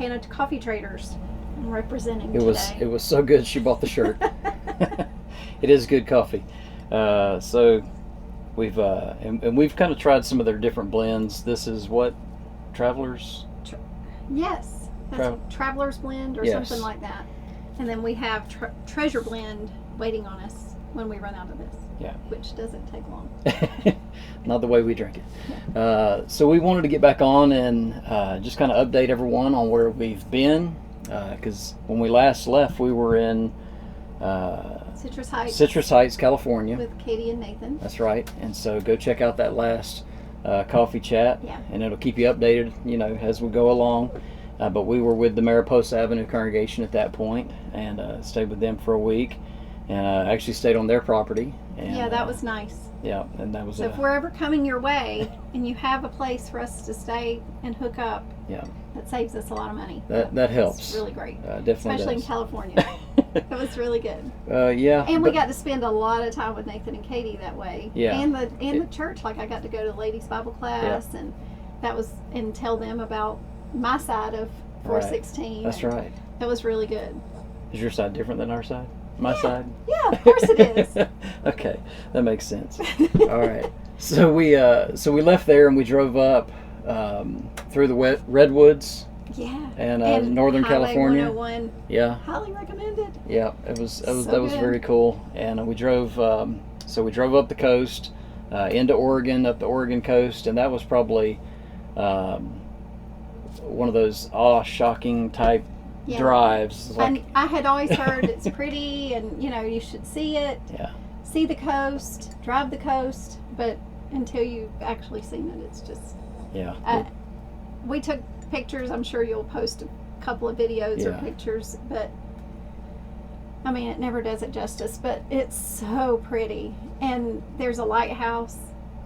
Montana Coffee Traders. I'm representing It was so good she bought the shirt. It is good coffee. So we've and we've kind of tried some of their different blends. This is what, Travelers? Yes, that's Travelers blend or something like that. And then we have Treasure blend waiting on us when we run out of this. Yeah. Which doesn't take long. Not the way we drink it. Yeah. So we wanted to get back on and just kind of update everyone on where we've been. Because when we last left, we were in Citrus Heights, California. With Katie and Nathan. That's right. And so go check out that last coffee chat. Yeah. And it'll keep you updated, as we go along. But we were with the Mariposa Avenue congregation at that point and stayed with them for a week. And actually stayed on their property. And, yeah, that was nice. Yeah, and that was. So if we're ever coming your way and you have a place for us to stay and hook up, that saves us a lot of money. That helps. It's really great. Definitely especially does. In California. It was really good. Yeah. And we got to spend a lot of time with Nathan and Katie that way. Yeah. And the church. Like I got to go to the ladies' Bible class and and tell them about my side of 416. That's right. That was really good. Is your side different than our side? My side? Yeah, of course it is. Okay, that makes sense. All right. So we left there and we drove up through the redwoods. Yeah. And Northern Highway California. 101. Yeah. Highly recommended. Yeah, that was good. very cool. And we drove we drove up the coast into Oregon, up the Oregon coast, and that was probably one of those shocking type drives. Like, I had always heard it's pretty and you should see it. Yeah. See the coast, drive the coast, but until you've actually seen it, it's just we took pictures. I'm sure you'll post a couple of videos or pictures, but I mean it never does it justice, but it's so pretty. And there's a lighthouse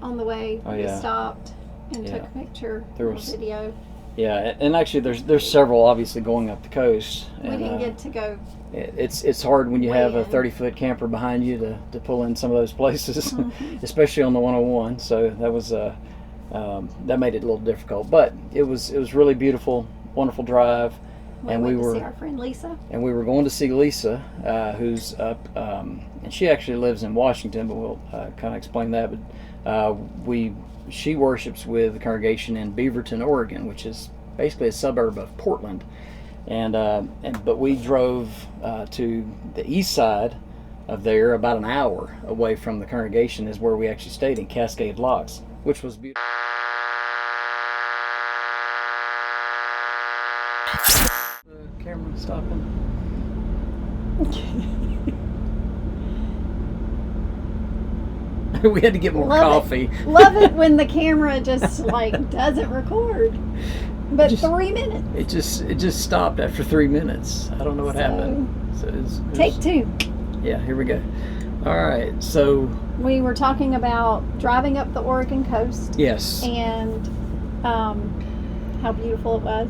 on the way. We stopped and took a picture or a video. Yeah, and actually there's several obviously going up the coast. And, we didn't get to go. It's hard when you have a 30-foot camper behind you to pull in some of those places, especially on the 101. So that was that made it a little difficult, but it was really beautiful, wonderful drive. And we were to see our friend Lisa. And we were going to see Lisa, who's up, and she actually lives in Washington, but we'll kind of explain that. But she worships with the congregation in Beaverton, Oregon, which is basically a suburb of Portland. But we drove to the east side of there, about an hour away from the congregation, is where we actually stayed in Cascade Locks, which was beautiful. The camera stopping. We had to get more coffee. Love it when the camera just doesn't record. But 3 minutes. It just stopped after 3 minutes. I don't know what happened. So take two. Yeah, here we go. All right, so we were talking about driving up the Oregon coast. Yes. And how beautiful it was.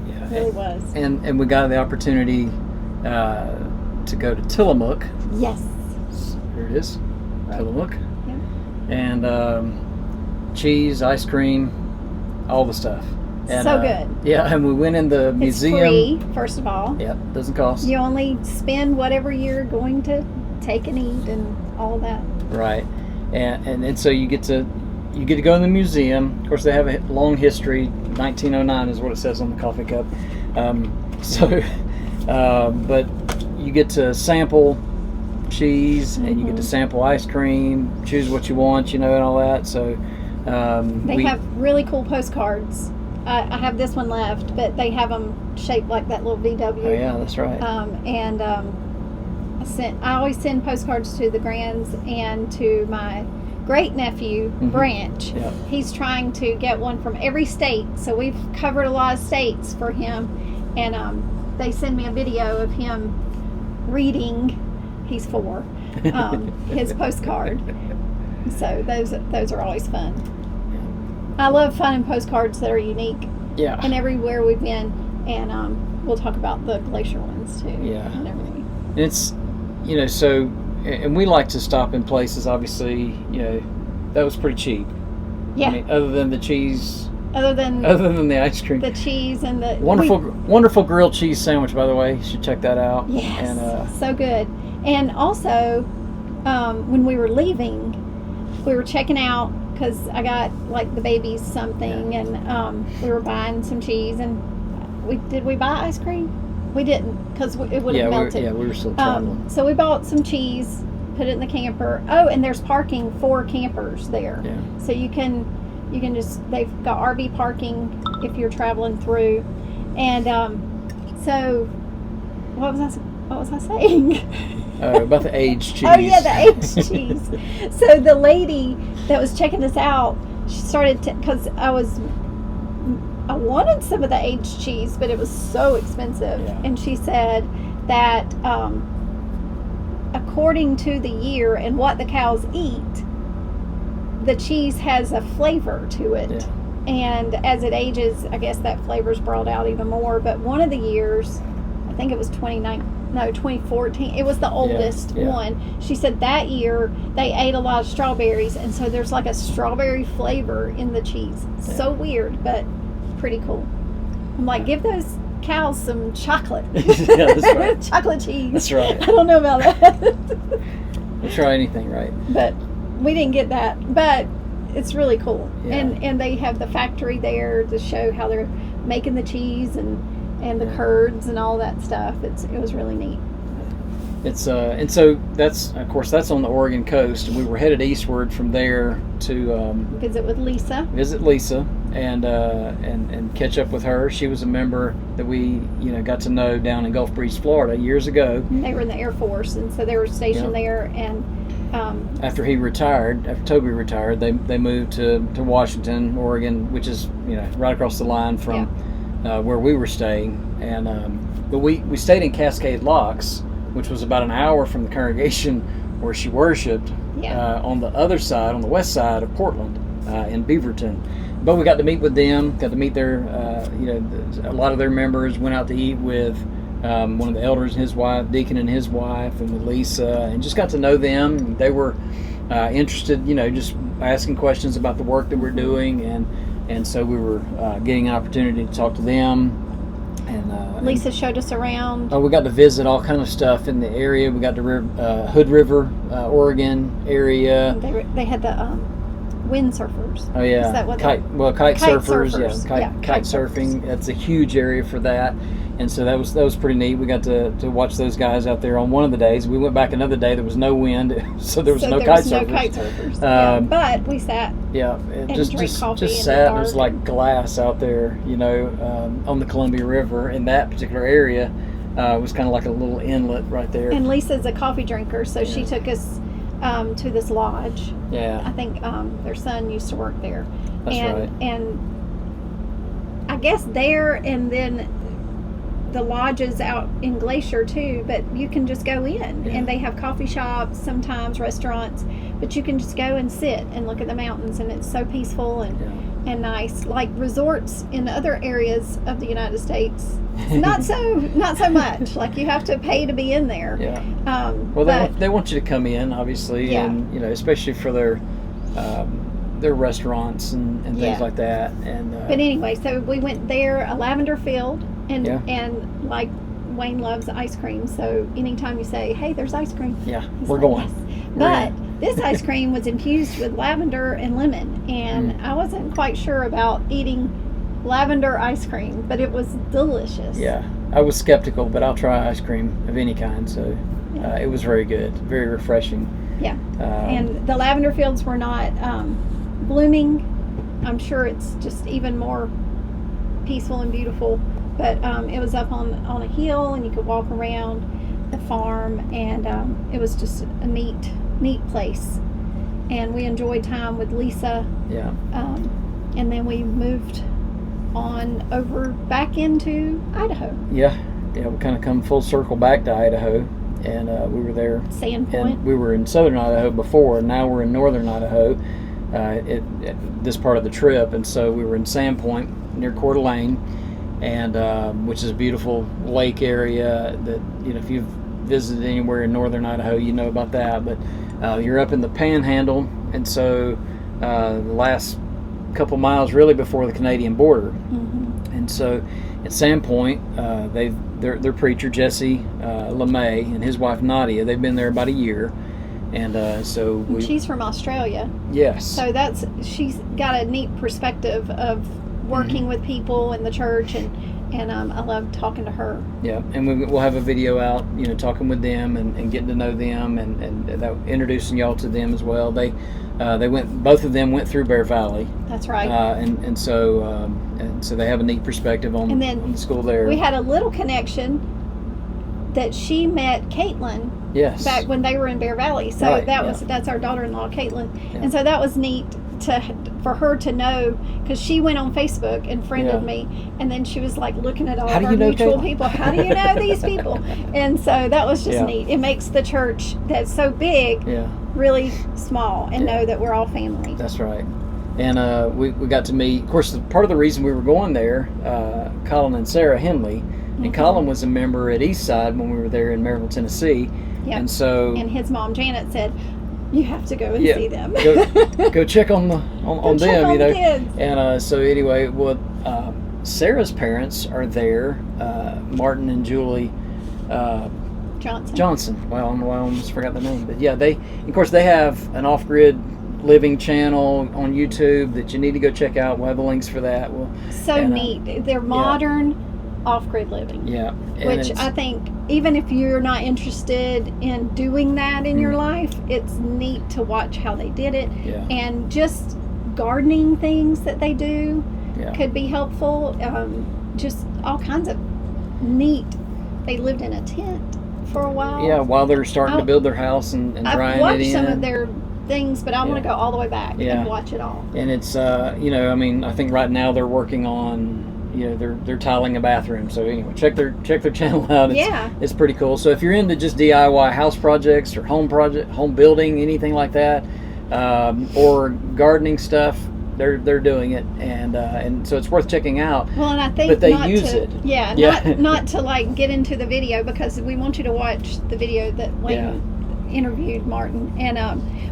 Yeah, it really was. And we got the opportunity to go to Tillamook. Yes. Here it is. Tillamook. Yeah. And cheese, ice cream, all the stuff. And, so good. Yeah, and we went in the museum. It's free, first of all. Yep, doesn't cost. You only spend whatever you're going to take and eat and all of that. Right, and so you get to go in the museum. Of course, they have a long history. 1909 is what it says on the coffee cup. But you get to sample cheese and you get to sample ice cream, choose what you want, and all that. So they have really cool postcards. I have this one left, but they have them shaped like that little VW. Oh yeah, that's right. I always send postcards to the grands and to my great nephew Branch. Yep. He's trying to get one from every state, so we've covered a lot of states for him. And they send me a video of him reading. He's 4. His postcard. So those are always fun. I love finding postcards that are unique. Yeah. And everywhere we've been, and we'll talk about the glacier ones too. Yeah. And everything. It's, so, and we like to stop in places. Obviously, that was pretty cheap. Yeah. I mean, other than the cheese other than the ice cream, the cheese and the wonderful grilled cheese sandwich, by the way. You should check that out. Yes, and, so good. And also, when we were leaving, we were checking out because I got like the babies something, and we were buying some cheese. And did we buy ice cream? We didn't, because it would have melted. We were still traveling. So we bought some cheese, put it in the camper. Oh, and there's parking for campers there. Yeah. So you can just, they've got RV parking if you're traveling through. And so what was I saying? About the aged cheese. Oh yeah, the aged cheese. So the lady that was checking us out, she started because I wanted some of the aged cheese, but it was so expensive. Yeah. And she said that according to the year and what the cows eat, the cheese has a flavor to it. Yeah. And as it ages, I guess that flavor's brought out even more. But one of the years, I think it was 2014, it was the oldest one. She said that year they ate a lot of strawberries, and so there's like a strawberry flavor in the cheese. Yeah. So weird, but pretty cool. I'm like, give those cows some chocolate. Yeah, that's right. Chocolate cheese. That's right. I don't know about that. We'll try anything, right? But we didn't get that. But it's really cool. Yeah. And they have the factory there to show how they're making the cheese and the curds and all that stuff. It was really neat. It's and so that's on the Oregon coast, and we were headed eastward from there to visit Lisa and catch up with her. She was a member that we got to know down in Gulf Breeze, Florida years ago. They were in the Air Force, and so they were stationed there. And after Toby retired, they moved to Washington, Oregon, which is right across the line from where we were staying. And but we stayed in Cascade Locks, which was about an hour from the congregation where she worshiped, on the other side, on the west side of Portland, in Beaverton. But we got to meet with them, got to meet their, a lot of their members, went out to eat with one of the elders and his wife, Deacon and his wife, and with Lisa, and just got to know them. They were interested, just asking questions about the work that we're doing, and so we were getting an opportunity to talk to them. And Lisa showed us around. We got to visit all kind of stuff in the area. We got to Hood River, Oregon area. They had the windsurfers. Oh yeah, is that what kite surfers. Yeah, kite surfing. Surfers. That's a huge area for that. And so that was pretty neat. We got to watch those guys out there on one of the days. We went back another day. There was no wind, so there was no kite surfers. But we sat. Yeah, and drank coffee. Just sat. It was like glass out there, on the Columbia River in that particular area. It was kind of like a little inlet right there. And Lisa's a coffee drinker, so she took us to this lodge. Yeah. I think their son used to work there. That's right. And I guess there, and then the lodges out in Glacier too, but you can just go in and they have coffee shops, sometimes restaurants, but you can just go and sit and look at the mountains, and it's so peaceful and nice. Like resorts in other areas of the United States, not so much. Like you have to pay to be in there. Yeah. Well, they want you to come in, obviously, and especially for their restaurants and things like that. And but anyway, so we went there, a lavender field, and like Wayne loves ice cream, so anytime you say, "Hey, there's ice cream," we're going. Yes. But this ice cream was infused with lavender and lemon, and I wasn't quite sure about eating lavender ice cream, but it was delicious. Yeah, I was skeptical, but I'll try ice cream of any kind. So it was very good, very refreshing. Yeah, and the lavender fields were not blooming. I'm sure it's just even more peaceful and beautiful. But it was up on a hill, and you could walk around the farm, and it was just a neat place. And we enjoyed time with Lisa. Yeah. And then we moved on over back into Idaho. Yeah. We kind of come full circle back to Idaho, and we were there. Sandpoint. And we were in southern Idaho before, and now we're in northern Idaho. At this part of the trip, and so we were in Sandpoint near Coeur d'Alene, and which is a beautiful lake area that if you've visited anywhere in northern Idaho, you know about that. But you're up in the Panhandle, and so the last couple miles really before the Canadian border. Mm-hmm. And so at Sandpoint, their preacher, Jesse LeMay, and his wife, Nadia, they've been there about a year. And she's from Australia. Yes. So she's got a neat perspective of working with people in the church, and I love talking to her. Yeah, and we'll have a video out, talking with them and getting to know them and introducing y'all to them as well. Both of them went through Bear Valley. That's right. And so they have a neat perspective on the school there. We had a little connection that she met Caitlin. Yes. Back when they were in Bear Valley. So right, that's our daughter-in-law, Caitlin. Yeah. And so that was neat for her to know, because she went on Facebook and friended me, and then she was like looking at all of our mutual people. How do you know these people? And so that was just neat. It makes the church that's so big really small and know that we're all family. That's right. And we got to meet, of course, part of the reason we were going there, Colin and Sarah Henley, and Colin was a member at Eastside when we were there in Maryville, Tennessee. Yep. And his mom Janet said, "You have to go and see them. go check on them, the kids." And so anyway, Sarah's parents are there, Martin and Julie Johnson. Well, I don't know why I almost forgot the name, but yeah, they have an off-grid living channel on YouTube that you need to go check out. We'll have the links for that. Neat. They're modern off-grid living. Yeah. Which I think, even if you're not interested in doing that in your life, it's neat to watch how they did it. Yeah. And just gardening things that they do could be helpful. Just all kinds of neat. They lived in a tent for a while. Yeah, while they're starting to build their house and drying it in. I've watched some of their things, but I want to go all the way back and watch it all. And it's, I think right now they're working on, they're tiling a bathroom. So anyway, check their channel out. It's pretty cool. So if you're into just DIY house projects or home building, anything like that, or gardening stuff, they're doing it, and so it's worth checking out. Well, and I think, but they use it. Yeah, not to like get into the video, because we want you to watch the video that Wayne interviewed Martin, and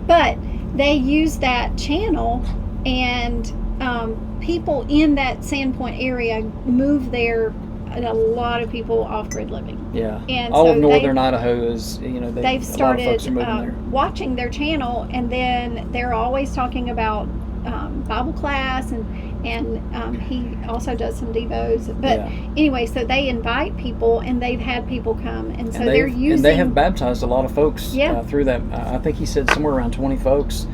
but they use that channel, and people in that Sandpoint area move there, and a lot of people off-grid living. Yeah, and all of northern Idaho is, they've started watching their channel, and then they're always talking about Bible class, and he also does some devos. But anyway, so they invite people, and they've had people come, and so they're using. And they have baptized a lot of folks through that. I think he said somewhere around 20 folks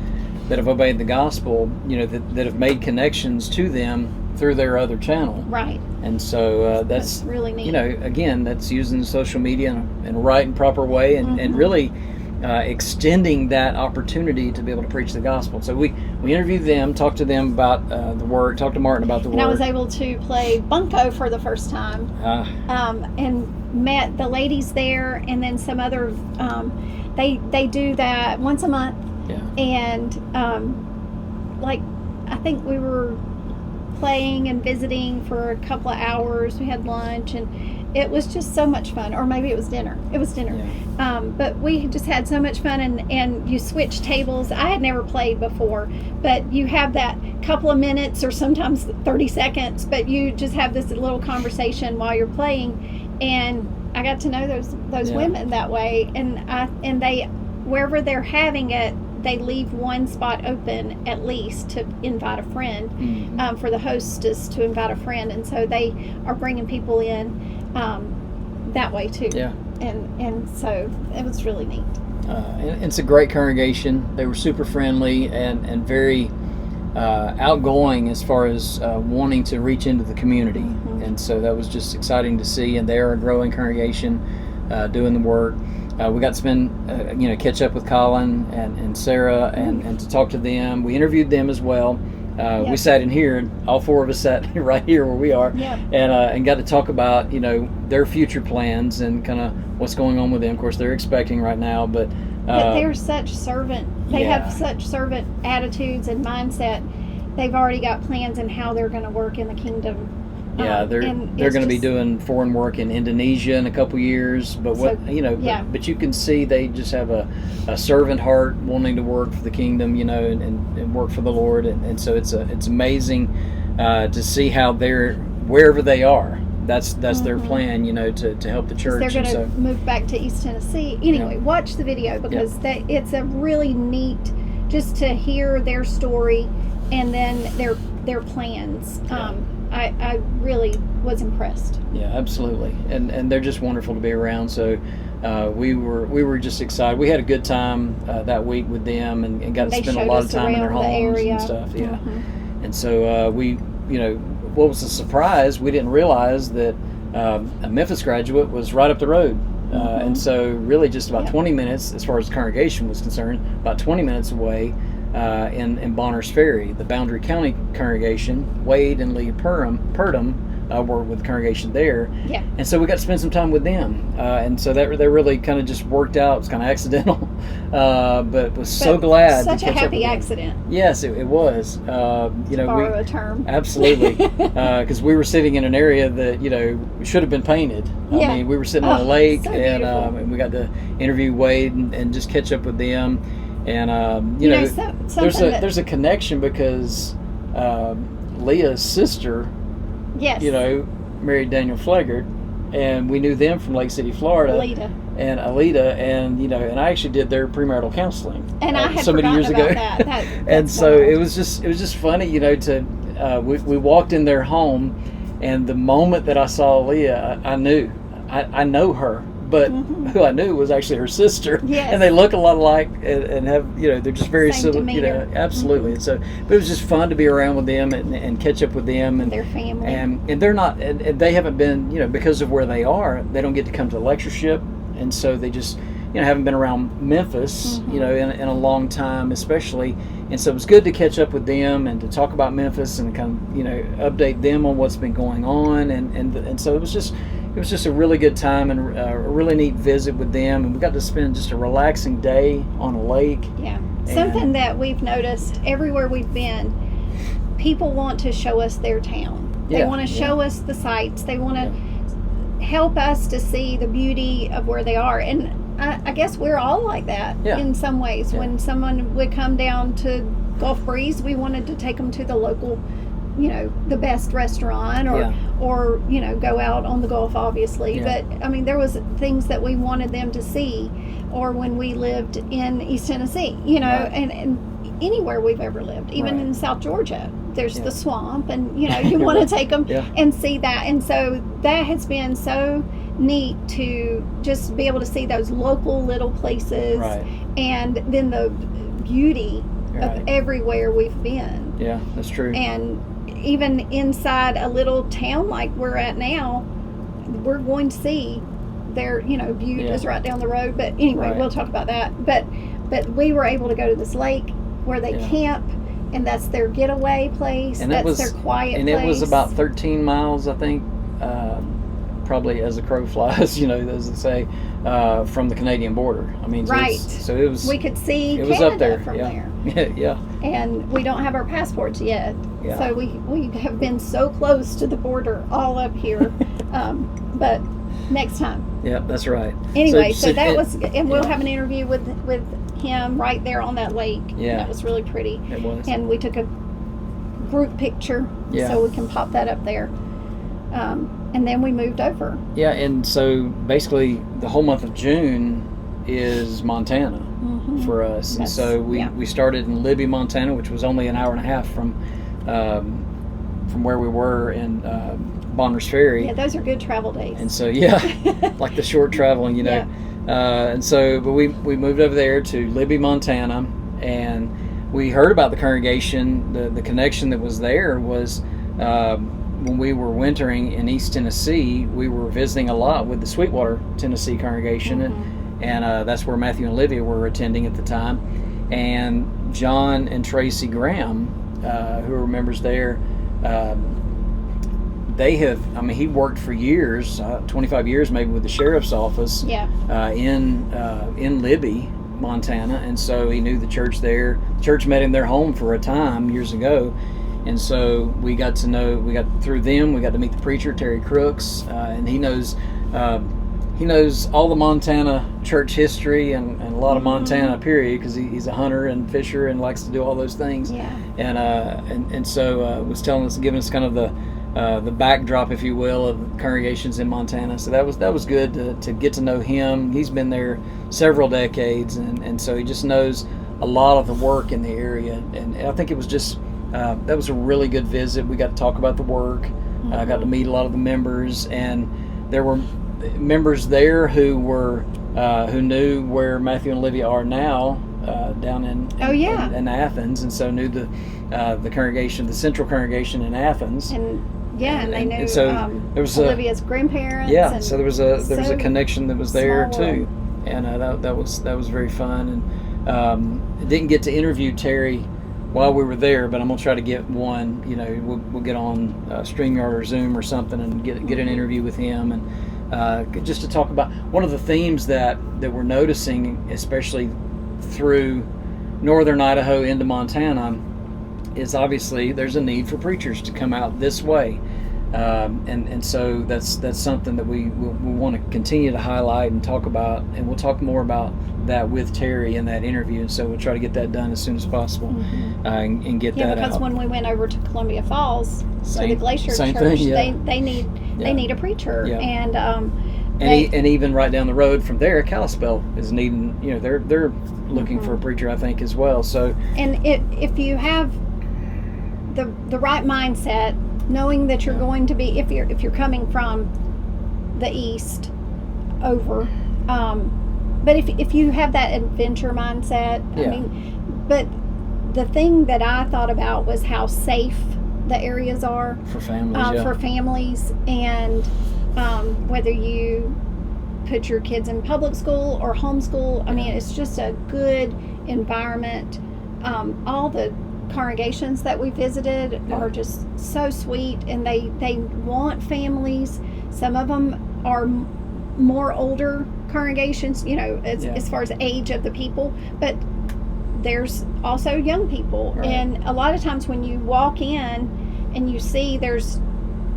that have obeyed the gospel, that have made connections to them through their other channel. Right. And so that's really neat. Again, that's using social media in a right and proper way, and really extending that opportunity to be able to preach the gospel. So we interviewed them, talked to them about the work, talked to Martin about the work. And I was able to play bunco for the first time, and met the ladies there, and then some other. They do that once a month. Yeah. And I think we were playing and visiting for a couple of hours. We had lunch, and it was just so much fun. Or maybe it was dinner. Yeah. But we just had so much fun, and you switch tables. I had never played before, but you have that couple of minutes or sometimes 30 seconds, but you just have this little conversation while you're playing, and I got to know those women that way, and they, wherever they're having it, they leave one spot open at least to invite a friend, for the hostess to invite a friend, and so they are bringing people in that way too. Yeah. And so it was really neat. And it's a great congregation. They were super friendly and very outgoing as far as wanting to reach into the community, and so that was just exciting to see. And they're a growing congregation, doing the work. We got to spend, catch up with Colin and Sarah, and to talk to them. We interviewed them as well. We sat in here, and all four of us sat right here where we are, and got to talk about their future plans and kind of what's going on with them. Of course, they're expecting right now, but they're such servant. They have such servant attitudes and mindset. They've already got plans in how they're going to work in the kingdom Yeah, they're going to be doing foreign work in Indonesia in a couple years. But but you can see they just have a servant heart, wanting to work for the kingdom, and work for the Lord. And so it's amazing to see how they're wherever they are. That's their plan, to help the church. They're going to move back to East Tennessee. Anyway, watch the video because it's a really neat, just to hear their story and then their plans. Yeah. I really was impressed. Yeah, absolutely, and they're just wonderful to be around. So we were just excited. We had a good time that week with them, and got to spend a lot of time in their homes and stuff. Yeah, and so what was a surprise, we didn't realize that a Memphis graduate was right up the road. And so really just about 20 minutes, as far as the congregation was concerned, about 20 minutes away in Bonners Ferry. The Boundary County congregation, Wade and Leah Purdom, were with the congregation there. Yeah. And so we got to spend some time with them. And so that really kind of just worked out. It was kind of accidental, but was so glad. Such to catch a happy up with accident. them. Yes, it was. To borrow a term. Absolutely. Because we were sitting in an area that, should have been pained. I mean, we were sitting on a lake, so and we got to interview Wade and just catch up with them. And, there's a connection because Leah's sister, yes, married Daniel Fleggert, and we knew them from Lake City, Florida. Alita, and I actually did their premarital counseling. And I had so many years ago. That. And so it was just funny, we walked in their home, and the moment that I saw Leah, I knew I know her. But who I knew was actually her sister, and they look a lot alike, and have they're just very similar, absolutely. And so, but it was just fun to be around with them and catch up with them and their family. And they're not, and they haven't been, because of where they are, they don't get to come to lectureship, and so they just haven't been around Memphis, in a long time, especially. And so it was good to catch up with them and to talk about Memphis and kind of update them on what's been going on, and so it was just a really good time and a really neat visit with them, and we got to spend just a relaxing day on a lake. Yeah, something that we've noticed everywhere we've been, people want to show us their town. They want to show us the sights. They want to help us to see the beauty of where they are, and I guess we're all like that in some ways. When someone would come down to Gulf Breeze, we wanted to take them to the local, the best restaurant or go out on the Gulf, obviously. But I mean, there was things that we wanted them to see, or when we lived in East Tennessee, and anywhere we've ever lived, even in South Georgia, there's the swamp, and you want to take them and see that. And so that has been so neat to just be able to see those local little places, and then the beauty of everywhere we've been. Yeah, that's true. And even inside a little town like we're at now, we're going to see their, Butte is right down the road. But anyway, we'll talk about that. But we were able to go to this lake where they camp, and that's their getaway place. And that's their quiet place. And it was about 13 miles, I think, probably as a crow flies, as they say, from the Canadian border. I mean, so it was. We could see it Canada was up there from there. Yeah. And we don't have our passports yet, so we have been so close to the border, all up here. But next time. Yeah, that's right. Anyway, so that was, and we'll have an interview with him right there on that lake. Yeah, that was really pretty. It was. And we took a group picture, so we can pop that up there. And then we moved over. Yeah, and so basically the whole month of June is Montana for us. And so we started in Libby, Montana, which was only an hour and a half from where we were in Bonners Ferry. Yeah, those are good travel days. And so, like the short traveling, and so, but we moved over there to Libby, Montana, and we heard about the congregation. The connection that was there was when we were wintering in East Tennessee, we were visiting a lot with the Sweetwater, Tennessee congregation, and that's where Matthew and Olivia were attending at the time. And John and Tracy Graham, who are members there, he worked for years, 25 years maybe, with the sheriff's office in Libby, Montana, and so he knew the church there. The church met him their home for a time years ago, And so we got to meet the preacher, Terry Crooks, and he knows all the Montana church history and a lot of Montana, period, because he's a hunter and fisher and likes to do all those things. Yeah. And so was giving us kind of the backdrop, if you will, of congregations in Montana. So that was good to get to know him. He's been there several decades, and so he just knows a lot of the work in the area. And I think it was just that was a really good visit. We got to talk about the work. Got to meet a lot of the members, and there were members there who knew where Matthew and Olivia are now, down in Athens, and so knew the congregation, the central congregation in Athens. And they knew so there was Olivia's grandparents. Yeah, and so there was a connection that was there too, and that was very fun. And didn't get to interview Terry while we were there, but I'm gonna try to get one. We'll get on StreamYard or Zoom or something and get an interview with him, and just to talk about one of the themes that we're noticing, especially through northern Idaho into Montana, is obviously there's a need for preachers to come out this way, and so that's something that we want to continue to highlight and talk about, and we'll talk more about that with Terry in that interview. And so we'll try to get that done as soon as possible, and get that out. Yeah, because when we went over to Columbia Falls to the Glacier Church, thing, they need a preacher, and even right down the road from there, Kalispell is needing. They're looking for a preacher, I think, as well. So, and if you have the right mindset, knowing that you're going to be, if you're coming from the east over, but if you have that adventure mindset, but the thing that I thought about was how safe the areas are for families, and whether you put your kids in public school or homeschool, I mean, it's just a good environment. All the congregations that we visited are just so sweet, and they want families. Some of them are more older congregations, as far as age of the people, but there's also young people, and a lot of times when you walk in and you see there's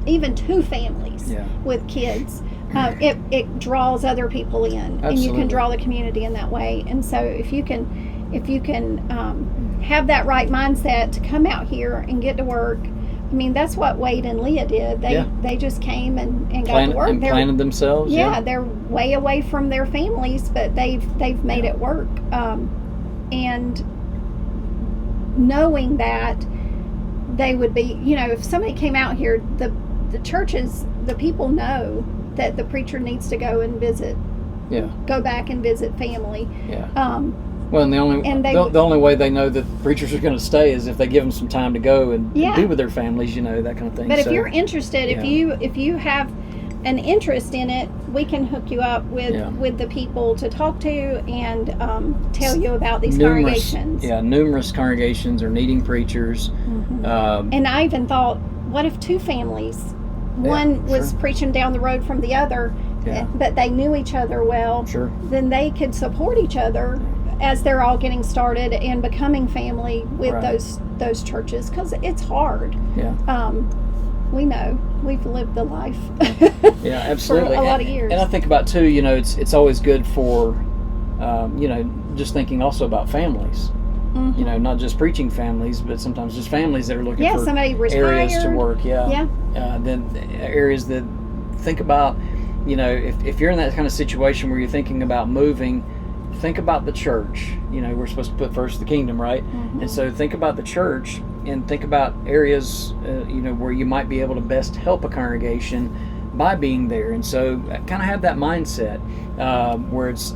even two families with kids, it draws other people in. Absolutely. And you can draw the community in that way. And so if you can have that right mindset to come out here and get to work, I mean, that's what Wade and Leah did. They just came and got to work. And planted themselves. They're way away from their families, but they've made it work. And knowing that they would be, if somebody came out here, the churches, the people know that the preacher needs to go and visit. Go back and visit family. Well, and the only way they know that preachers are going to stay is if they give them some time to go and be with their families, that kind of thing. But if you're interested, if you have an interest in it, we can hook you up with the people to talk to and tell you about these congregations. Numerous congregations are needing preachers. And I even thought, what if two families? One was preaching down the road from the other, but they knew each other well. Then they could support each other as they're all getting started and becoming family with those churches, because it's hard. We know, we've lived the life. Absolutely. For a lot of years. And I think about too, it's always good for just thinking also about families. Not just preaching families, but sometimes just families that are looking for somebody areas to work. Then areas that think about, if you're in that kind of situation where you're thinking about moving, think about the church. We're supposed to put first the kingdom, right? And so think about the church and think about areas, where you might be able to best help a congregation by being there. And so kind of have that mindset where it's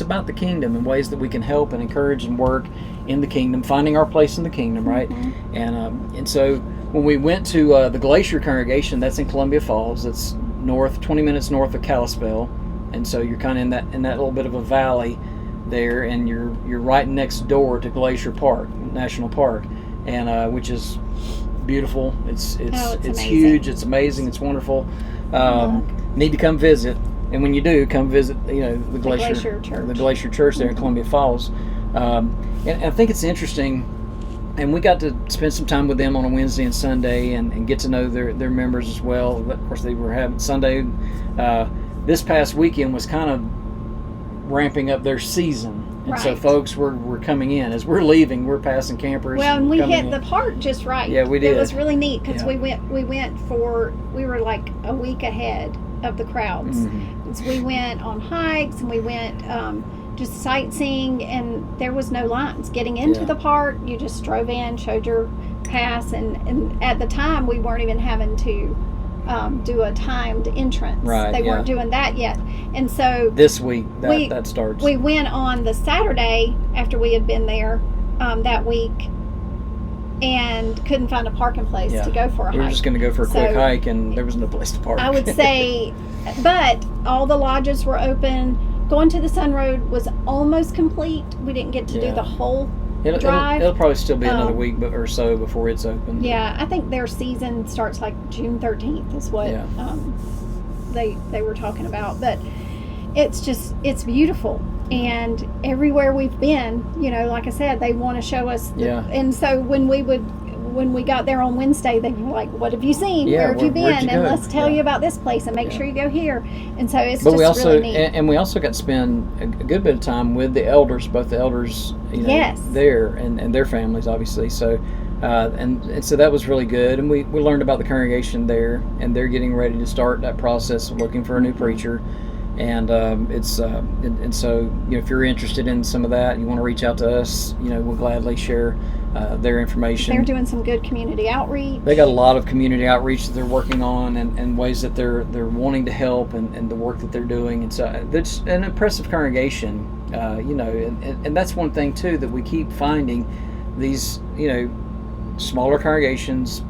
about the kingdom and ways that we can help and encourage and work in the kingdom, finding our place in the kingdom, right? And so when we went to the Glacier congregation, that's in Columbia Falls. It's 20 minutes north of Kalispell, and so you're kind of in that little bit of a valley there, and you're right next door to Glacier Park National Park, and which is beautiful. It's huge. It's amazing. It's wonderful. Need to come visit. And when you do, come visit, the Glacier Church there in Columbia Falls. And I think it's interesting and we got to spend some time with them on a Wednesday and Sunday, and get to know their members as well. Of course, they were having Sunday. This past weekend was kind of ramping up their season. And so folks were coming in. As we're leaving, we're passing campers. Well, and we hit the park just right. Yeah, we did. It was really neat because we were like a week ahead of the crowds. Mm-hmm. So we went on hikes, and we went just sightseeing, and there was no lines getting into the park. You just drove in, showed your pass, and at the time we weren't even having to do a timed entrance. Right, they weren't doing that yet. And so this week that starts. We went on the Saturday after we had been there that week, and couldn't find a parking place to go for a hike. We were just going to go for a quick hike, and there was no place to park. I would say, but all the lodges were open. Going to the Sun Road was almost complete. We didn't get to do the whole drive. It'll probably still be another week or so before it's open. Yeah, I think their season starts like June 13th is what they were talking about. But it's beautiful. And everywhere we've been, like I said, they want to show us. And so when we got there on Wednesday, they were like, "What have you seen? Where have you been? And let's tell you about this place, and make sure you go here." And so it's really neat. And we also got to spend a good bit of time with the elders, both the elders, there and their families, obviously. So, and so that was really good. And we learned about the congregation there, and they're getting ready to start that process of looking for a new preacher. And so if you're interested in some of that, you want to reach out to us, we'll gladly share their information. They're doing some good community outreach. They got a lot of community outreach that they're working on, and ways that they're wanting to help, and the work that they're doing. And so it's an impressive congregation, and that's one thing too that we keep finding. These smaller congregations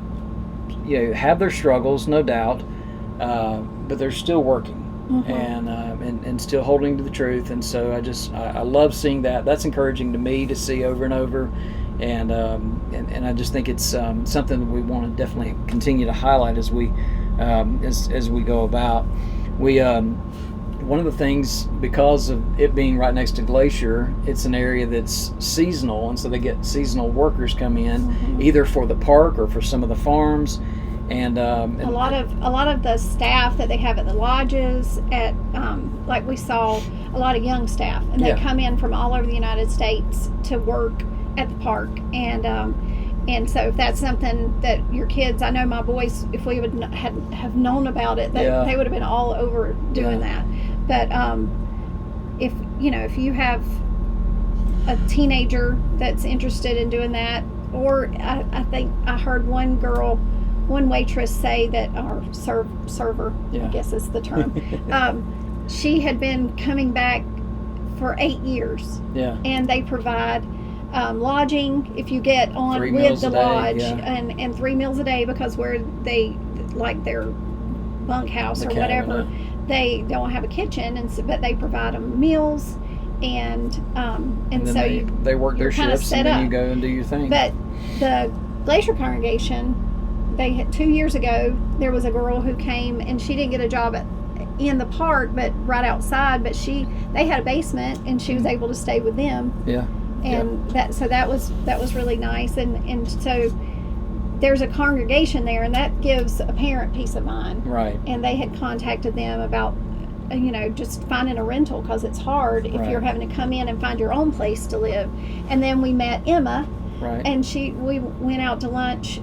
have their struggles, no doubt, but they're still working. Mm-hmm. And still holding to the truth, and so I love seeing that. That's encouraging to me to see over and over, and I just think it's something that we want to definitely continue to highlight as we go about. We one of the things, because of it being right next to Glacier, it's an area that's seasonal, and so they get seasonal workers come in, either for the park or for some of the farms. And a lot of the staff that they have at the lodges, like we saw a lot of young staff, and they come in from all over the United States to work at the park. And so if that's something that your kids, I know my boys, if we would have known about it, they would have been all over doing that. But if you have a teenager that's interested in doing that, or I think I heard one waitress say that, or server, I guess is the term, she had been coming back for 8 years. Yeah. And they provide lodging if you get on with the lodge, and 3 meals a day, because where they, like their bunkhouse or whatever, they don't have a kitchen, but they provide them meals, and so they work their shifts, and then you go and do your thing. But the Glacier congregation, they had 2 years ago, there was a girl who came, and she didn't get a job in the park, but right outside. But they had a basement, and she was able to stay with them. Yeah. And that was really nice. And so there's a congregation there, and that gives a parent peace of mind. Right. And they had contacted them about just finding a rental, because it's hard if you're having to come in and find your own place to live. And then we met Emma. Right. And we went out to lunch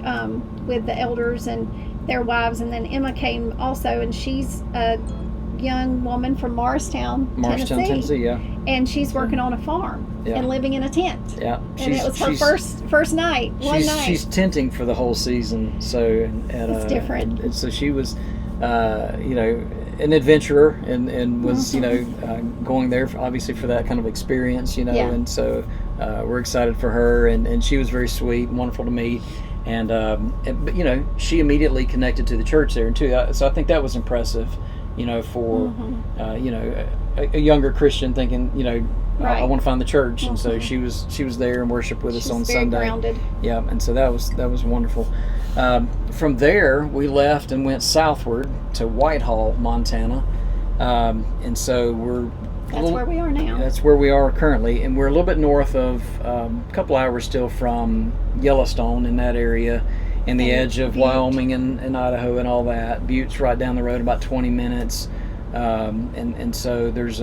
with the elders and their wives, and then Emma came also, and she's a young woman from Morristown, Tennessee. Yeah. And she's working on a farm and living in a tent. Yeah. And it was her first night. She's tenting for the whole season, so it's different. And so she was, an adventurer, and was going there obviously for that kind of experience, and so we're excited for her, and she was very sweet and wonderful to meet, but she immediately connected to the church there too, so I think that was impressive, for a younger Christian thinking, I want to find the church, and so she was there and worshiped with us on Sunday. Grounded. Yeah, and so that was wonderful. From there, we left and went southward to Whitehall, Montana, and so we're That's where we are now. That's where we are currently, and we're a little bit north of, a couple hours still from Yellowstone in that area, and the edge of Butte. Wyoming and Idaho and all that. Butte's right down the road, about 20 minutes, and so there's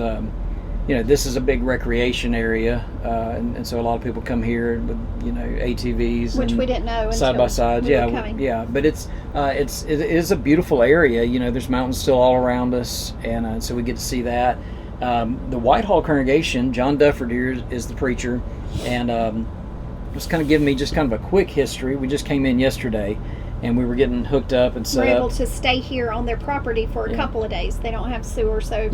this is a big recreation area, and so a lot of people come here with ATVs, which we didn't know side by side. But it is a beautiful area. There's mountains still all around us, and so we get to see that. The Whitehall congregation, John Dufford here is the preacher, and just kind of giving me just kind of a quick history. We just came in yesterday, and we were getting hooked up and set up. We're able to stay here on their property for a couple of days. They don't have sewer, so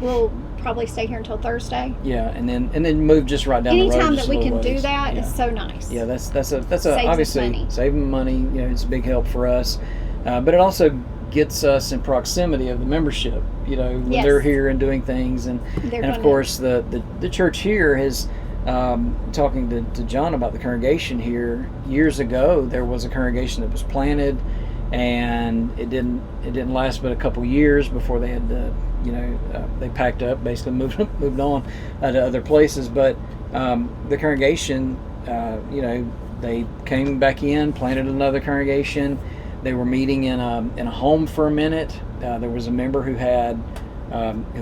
we'll probably stay here until Thursday. Yeah, and then move just right down the road. Anytime that we can do that is so nice. Yeah, that's obviously saving money. It's a big help for us, but it also gets us in proximity of the membership. When they're here and doing things, and of course the church here has. Talking to John about the congregation here, years ago there was a congregation that was planted, and it didn't last but a couple years before they had to, they packed up, basically moved on to other places. But the congregation, they came back in, planted another congregation. They were meeting in a home for a minute. There was a member who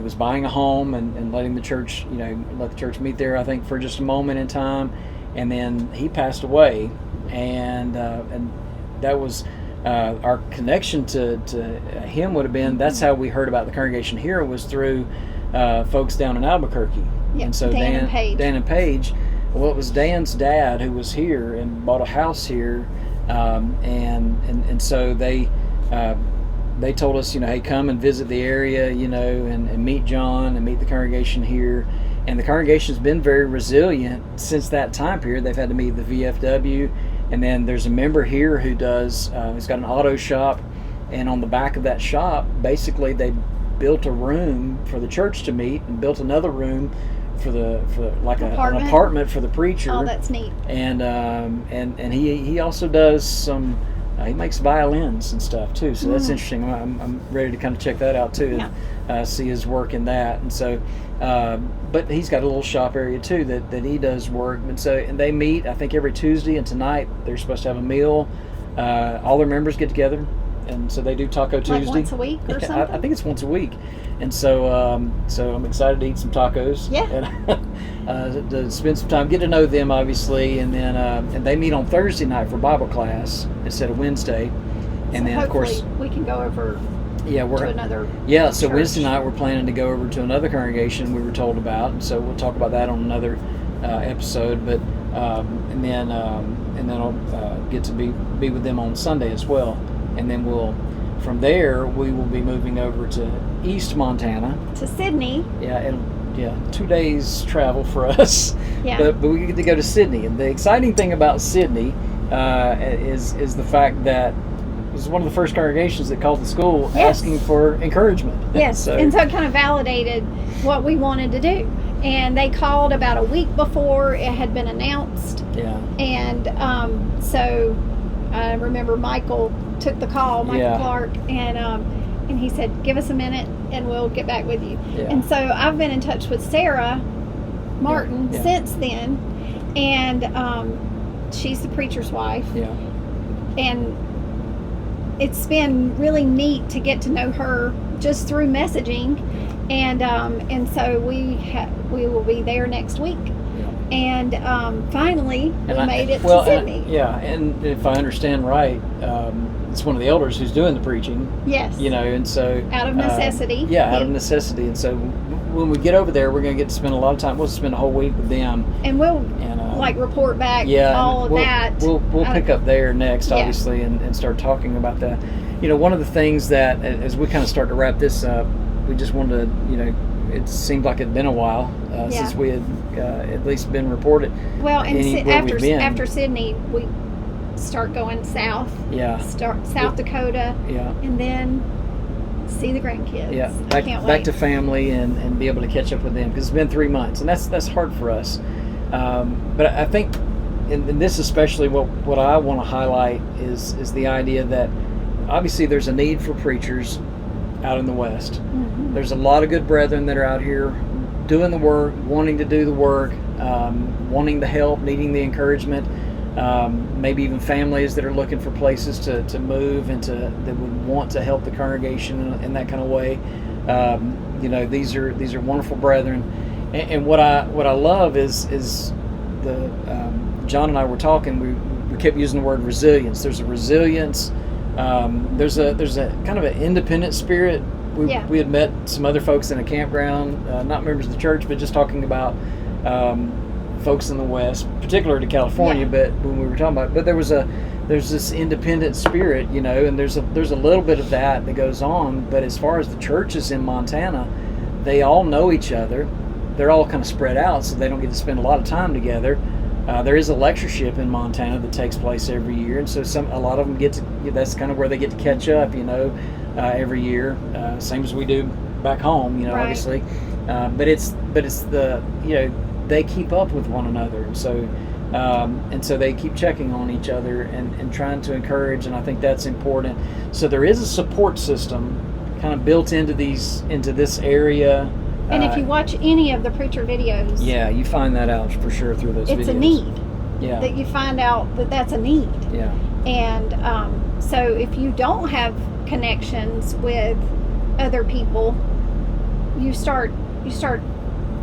was buying a home and letting the church, let the church meet there, I think, for just a moment in time, and then he passed away, and that was our connection to him would have been. That's how we heard about the congregation here, was through folks down in Albuquerque. Yep, and so Dan and Paige. Well, it was Dan's dad who was here and bought a house here, and so they told us, hey, come and visit the area, and meet John and meet the congregation here. And the congregation's been very resilient since that time period. They've had to meet the VFW, and then there's a member here who does, he's got an auto shop, and on the back of that shop, basically they built a room for the church to meet, and built another room for an apartment for the preacher. Oh, that's neat. And he also does some. He makes violins and stuff too, so that's interesting. I'm ready to kind of check that out too, and see his work in that. And so, but he's got a little shop area too that he does work. And they meet, I think, every Tuesday. And tonight they're supposed to have a meal. All their members get together, and so they do Taco Tuesday. Like once a week or something. I think it's once a week. And so I'm excited to eat some tacos. Yeah. And to spend some time, get to know them, obviously, and then and they meet on Thursday night for Bible class instead of Wednesday. And then, of course, we can go over to another so church. Wednesday night we're planning to go over to another congregation we were told about, and so we'll talk about that on another episode. But and then I'll get to be with them on Sunday as well, and then from there we will be moving over to East Montana, to Sydney. 2 days travel for us. But we get to go to Sydney, and the exciting thing about Sydney is the fact that it was one of the first congregations that called the school asking for encouragement. Yes, and so it kind of validated what we wanted to do. And they called about a week before it had been announced. Yeah. And so I remember Michael took the call, Michael Clark, and he said, give us a minute and we'll get back with you. Yeah. And so I've been in touch with Sarah Martin since then, and she's the preacher's wife. Yeah. And it's been really neat to get to know her just through messaging, and so we will be there next week. And finally, we made it to Sydney. And if I understand right, it's one of the elders who's doing the preaching. Yes. And so out of necessity. Out of necessity. And so when we get over there, we're going to get to spend a lot of time. We'll spend a whole week with them. And we'll report back all of that. We'll pick up there next, obviously, and start talking about that. One of the things that, as we kind of start to wrap this up, we just wanted to, it seemed like it had been a while since we had at least been reported. Well, and after Sydney, we start going south. Yeah. Start South Dakota. Yeah. And then see the grandkids. Yeah. Back to family and be able to catch up with them, because it's been 3 months, and that's hard for us. But I think, and this especially, what I want to highlight is the idea that obviously there's a need for preachers. out in the West. There's a lot of good brethren that are out here doing the work, wanting to do the work, wanting the help, needing the encouragement. Maybe even families that are looking for places to move and that would want to help the congregation in that kind of way. These are wonderful brethren, and what I love is the John and I were talking. We kept using the word resilience. There's a resilience. There's a kind of an independent spirit. We had met some other folks in a campground, not members of the church, but just talking about folks in the West, particular to California. But when we were talking about, there's this independent spirit, and there's a little bit of that goes on. But as far as the churches in Montana, they all know each other. They're all kind of spread out, so they don't get to spend a lot of time together. There is a lectureship in Montana that takes place every year, and so a lot of them that's kind of where they get to catch up, every year, same as we do back home, obviously. But it's the they keep up with one another, and so they keep checking on each other and trying to encourage, and I think that's important. So there is a support system kind of built into this area. And if you watch any of the preacher videos, you find that out for sure through those videos. It's a need. Yeah. That you find out that's a need. Yeah. And so if you don't have connections with other people, you start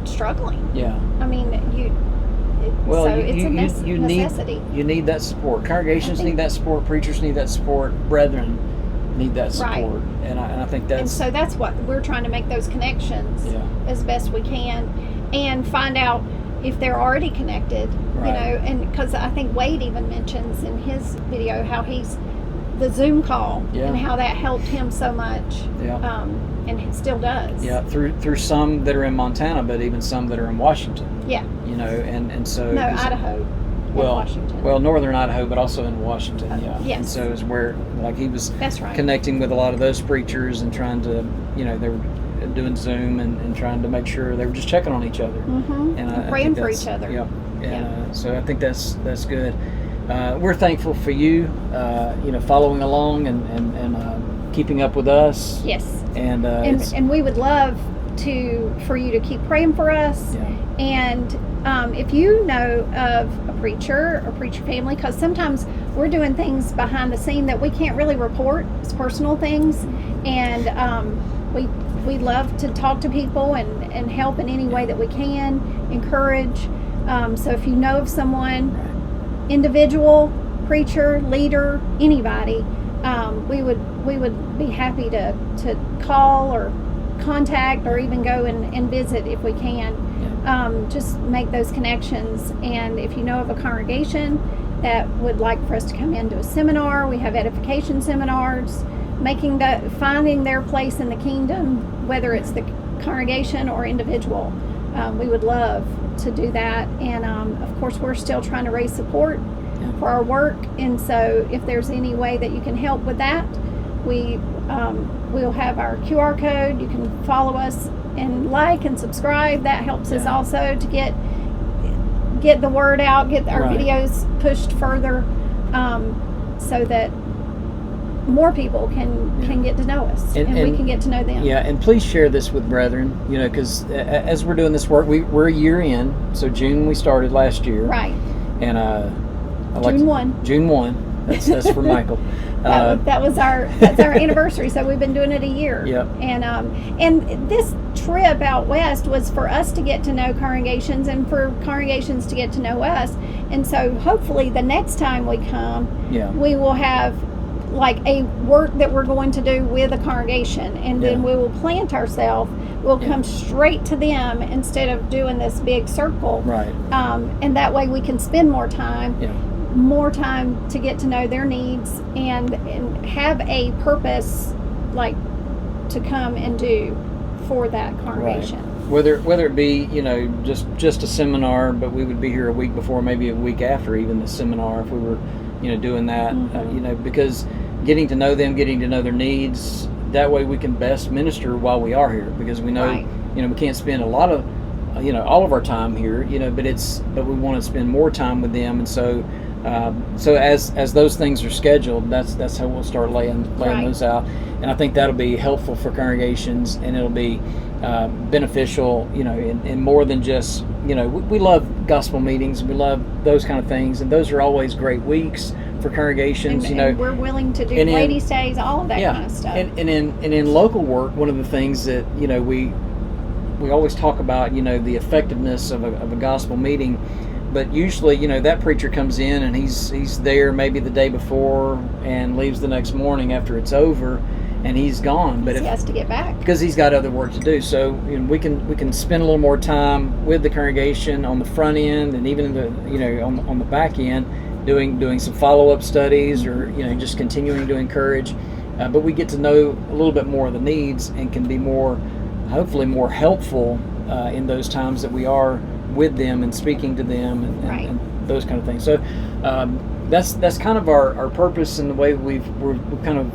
struggling. Yeah. I mean, it's a necessity. You need that support. Congregations need that support. Preachers need that support. Brethren need that support. Right. And I think that's... And so that's what we're trying to make those connections as best we can, and find out if they're already connected, and because I think Wade even mentions in his video how the Zoom call and how that helped him so much, and it still does. Yeah, through some that are in Montana, but even some that are in Washington. Yeah. And so... No, Idaho. Washington. Well, northern Idaho, but also in Washington, Yes. And so it's where, he was That's right. connecting with a lot of those preachers and trying to, they were doing Zoom and trying to make sure they were just checking on each other. Mm-hmm. And praying for each other. Yep. And so I think that's good. We're thankful for you, following along and keeping up with us. Yes. And we would love for you to keep praying for us. Yeah. And if you know of a preacher or preacher family, because sometimes we're doing things behind the scene that we can't really report as personal things, and we love to talk to people and help in any way that we can, encourage. So if you know of someone, individual, preacher, leader, anybody, we would be happy to call or contact or even go and visit if we can. Just make those connections. And if you know of a congregation that would like for us to come into a seminar, we have edification seminars, finding their place in the kingdom, whether it's the congregation or individual. We would love to do that. And of course, we're still trying to raise support for our work. And so if there's any way that you can help with that, we'll have our QR code. You can follow us and like and subscribe. That helps us also to get the word out, get our videos pushed further, so that more people can get to know us and we can get to know them. Yeah, and please share this with brethren, because as we're doing this work, we're a year in. So June we started last year. Right. And June 1. That's for Michael. That's our anniversary, so we've been doing it a year. Yep. And this trip out west was for us to get to know congregations and for congregations to get to know us. And so hopefully the next time we come, we will have a work that we're going to do with a congregation, and then we will plant ourselves. We'll come straight to them instead of doing this big circle. Right. And that way we can spend more time. More time to get to know their needs and have a purpose to come and do for that congregation. Right. Whether it be just a seminar, but we would be here a week before, maybe a week after even the seminar if we were doing that. Because getting to know them, getting to know their needs, that way we can best minister while we are here, because we know we can't spend a lot of all of our time here, but we want to spend more time with them, and so So as those things are scheduled, that's how we'll start laying those out, and I think that'll be helpful for congregations, and it'll be beneficial, in more than just, we love gospel meetings, and we love those kind of things, and those are always great weeks for congregations. And we're willing to do ladies' days, all of that kind of stuff. And in local work, one of the things that we always talk about, the effectiveness of a gospel meeting. But usually, that preacher comes in and he's there maybe the day before and leaves the next morning after it's over, and he's gone. But he has to get back because he's got other work to do. So we can spend a little more time with the congregation on the front end, and even in the on the back end, doing some follow-up studies, or just continuing to encourage. But we get to know a little bit more of the needs, and can be hopefully more helpful in those times that we are with them and speaking to them, and those kind of things. So that's kind of our purpose, and the way we've kind of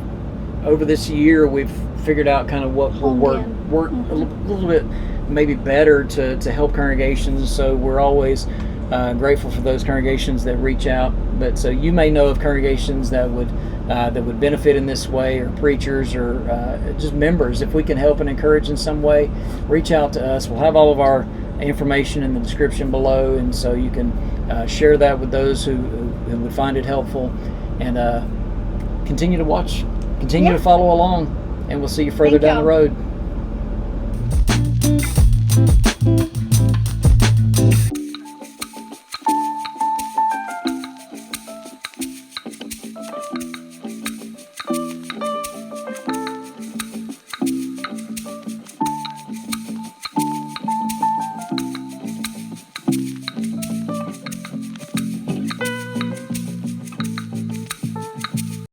over this year we've figured out kind of what will work a little bit maybe better to help congregations. So we're always grateful for those congregations that reach out. But so you may know of congregations that would benefit in this way, or preachers, or just members. If we can help and encourage in some way, reach out to us. We'll have all of our information in the description below, and so you can share that with those who would find it helpful, and continue to follow along, and we'll see you further down the road.